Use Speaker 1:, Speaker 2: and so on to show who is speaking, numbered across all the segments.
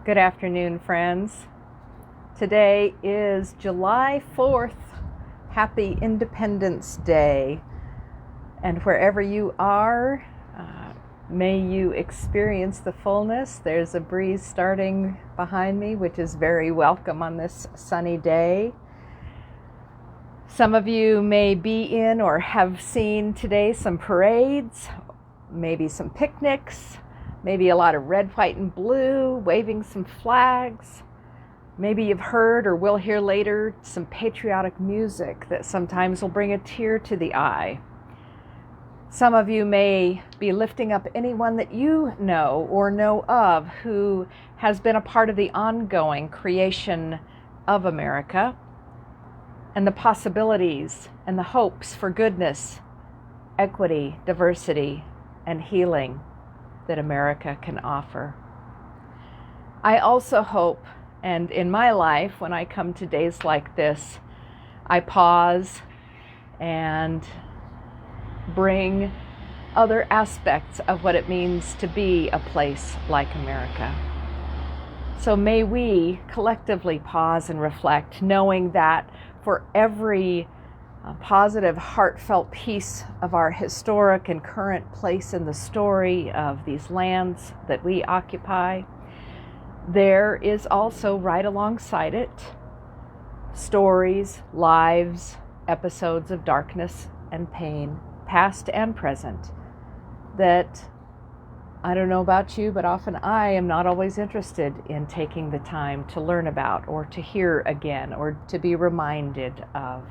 Speaker 1: Good afternoon, friends. Today is July 4th. Happy Independence Day. And wherever you are, may you experience the fullness. There's a breeze starting behind me, which is very welcome on this sunny day. Some of you may be in or have seen today some parades, maybe some picnics, maybe a lot of red, white, and blue, waving some flags. Maybe you've heard or will hear later some patriotic music that sometimes will bring a tear to the eye. Some of you may be lifting up anyone that you know or know of who has been a part of the ongoing creation of America and the possibilities and the hopes for goodness, equity, diversity, and healing that America can offer. I also hope, and in my life, when I come to days like this, I pause and bring other aspects of what it means to be a place like America. So may we collectively pause and reflect, knowing that for every positive, heartfelt piece of our historic and current place in the story of these lands that we occupy, there is also right alongside it stories, lives, episodes of darkness and pain, past and present, that I don't know about you, but often I am not always interested in taking the time to learn about or to hear again or to be reminded of.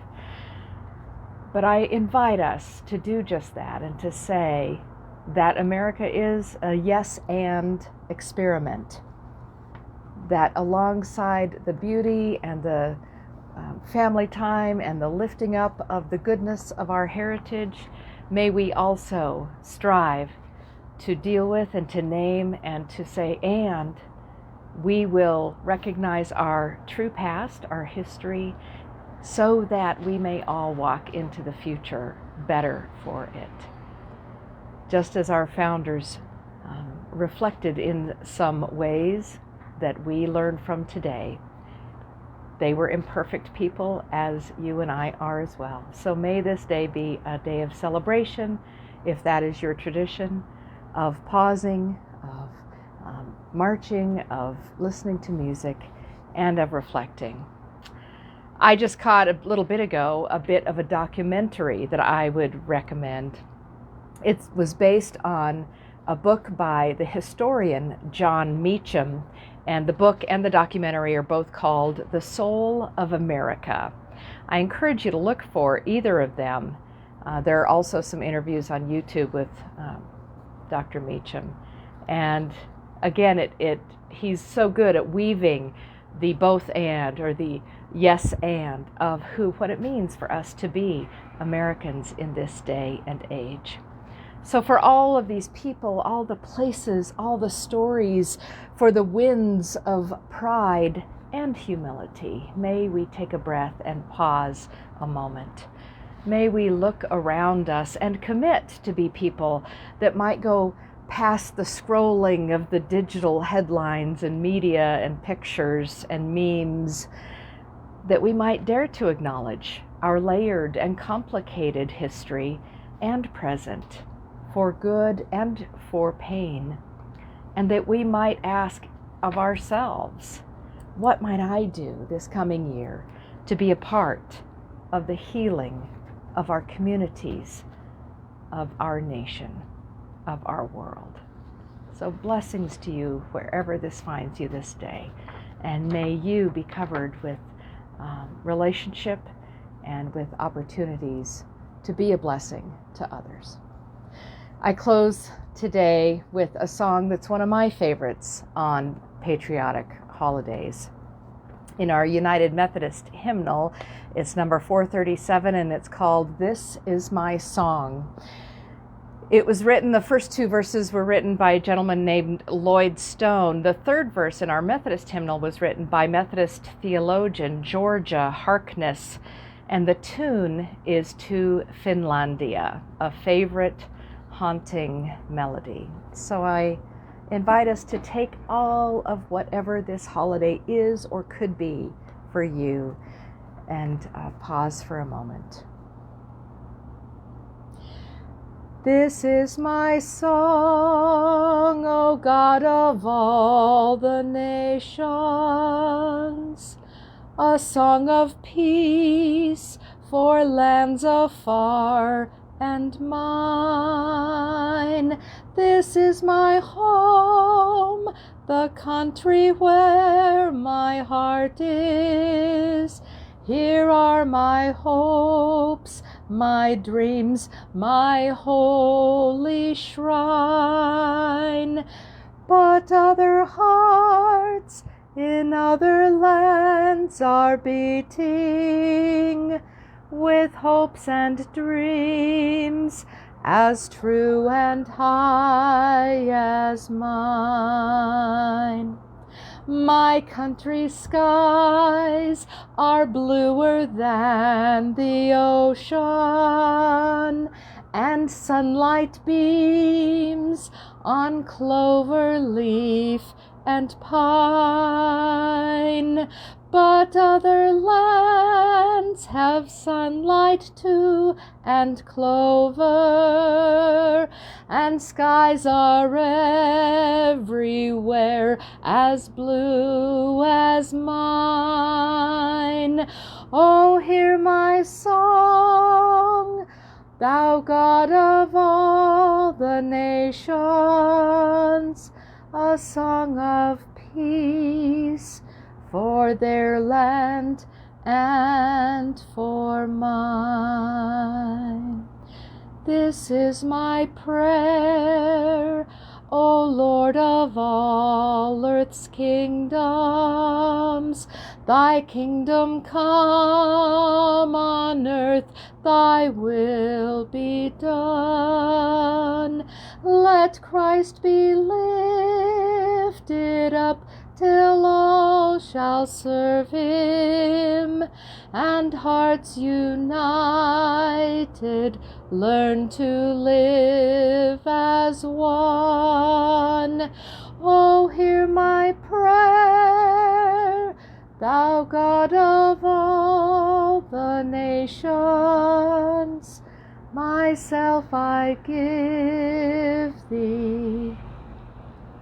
Speaker 1: But I invite us to do just that and to say that America is a yes and experiment. That alongside the beauty and the family time and the lifting up of the goodness of our heritage, may we also strive to deal with and to name and to say, and we will recognize our true past, our history, so that we may all walk into the future better for it. Just as our founders reflected in some ways that we learn from today, they were imperfect people as you and I are as well. So may this day be a day of celebration, if that is your tradition, of pausing, of marching, of listening to music, and of reflecting. I just caught a little bit ago a bit of a documentary that I would recommend. It was based on a book by the historian Jon Meacham, and the book and the documentary are both called The Soul of America. I encourage you to look for either of them. There are also some interviews on YouTube with Dr. Meacham. And again, he's so good at weaving the both and, or the yes and, of what it means for us to be Americans in this day and age. So for all of these people, all the places, all the stories, for the winds of pride and humility, may we take a breath and pause a moment. May we look around us and commit to be people that might go past the scrolling of the digital headlines and media and pictures and memes, that we might dare to acknowledge our layered and complicated history and present, for good and for pain, and that we might ask of ourselves, what might I do this coming year to be a part of the healing of our communities, of our nation, of our world? So blessings to you wherever this finds you this day, and may you be covered with relationship and with opportunities to be a blessing to others. I close today with a song that's one of my favorites on patriotic holidays. In our United Methodist hymnal, it's number 437, and it's called "This Is My Song." It was written, the first two verses were written by a gentleman named Lloyd Stone. The third verse in our Methodist hymnal was written by Methodist theologian Georgia Harkness, and the tune is "To Finlandia," a favorite haunting melody. So I invite us to take all of whatever this holiday is or could be for you, and pause for a moment. This is my song, O God of all the nations, a song of peace for lands afar and mine. This is my home, the country where my heart is. Here are my hopes, my dreams, my holy shrine. But other hearts in other lands are beating with hopes and dreams as true and high as mine. My country's skies are bluer than the ocean, and sunlight beams on clover leaf and pine. But other lands have sunlight too, and clover, and skies are everywhere as blue as mine. Oh, hear my song, thou God of all the nations, a song of peace for their land and for mine. This is my prayer, O Lord of all earth's kingdoms. Thy kingdom come on earth, thy will be done. Let Christ be lifted up till all shall serve him, and hearts united learn to live as one. Oh, hear my prayer, thou God of all the nations. Myself I give thee.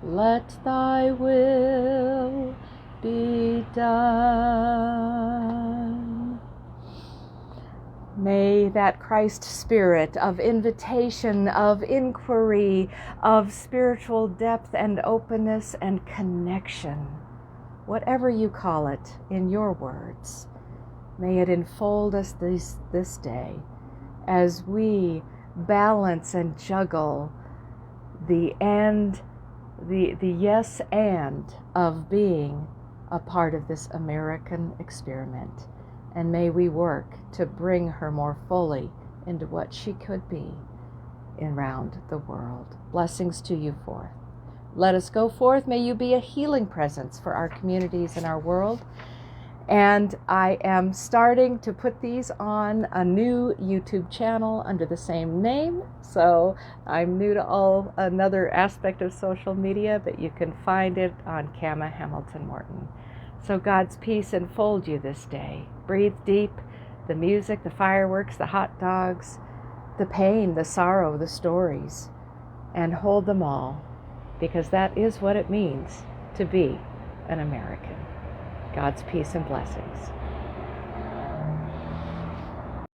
Speaker 1: Let thy will be done. May that Christ spirit of invitation, of inquiry, of spiritual depth and openness and connection, whatever you call it in your words, may it enfold us this day as we balance and juggle the yes and of being a part of this American experiment. And may we work to bring her more fully into what she could be around the world. Blessings to you forth. Let us go forth. May you be a healing presence for our communities and our world. And I am starting to put these on a new YouTube channel under the same name. So I'm new to another aspect of social media, but you can find it on Kama Hamilton Morton. So God's peace enfold you this day. Breathe deep, the music, the fireworks, the hot dogs, the pain, the sorrow, the stories, and hold them all, because that is what it means to be an American. God's peace and blessings.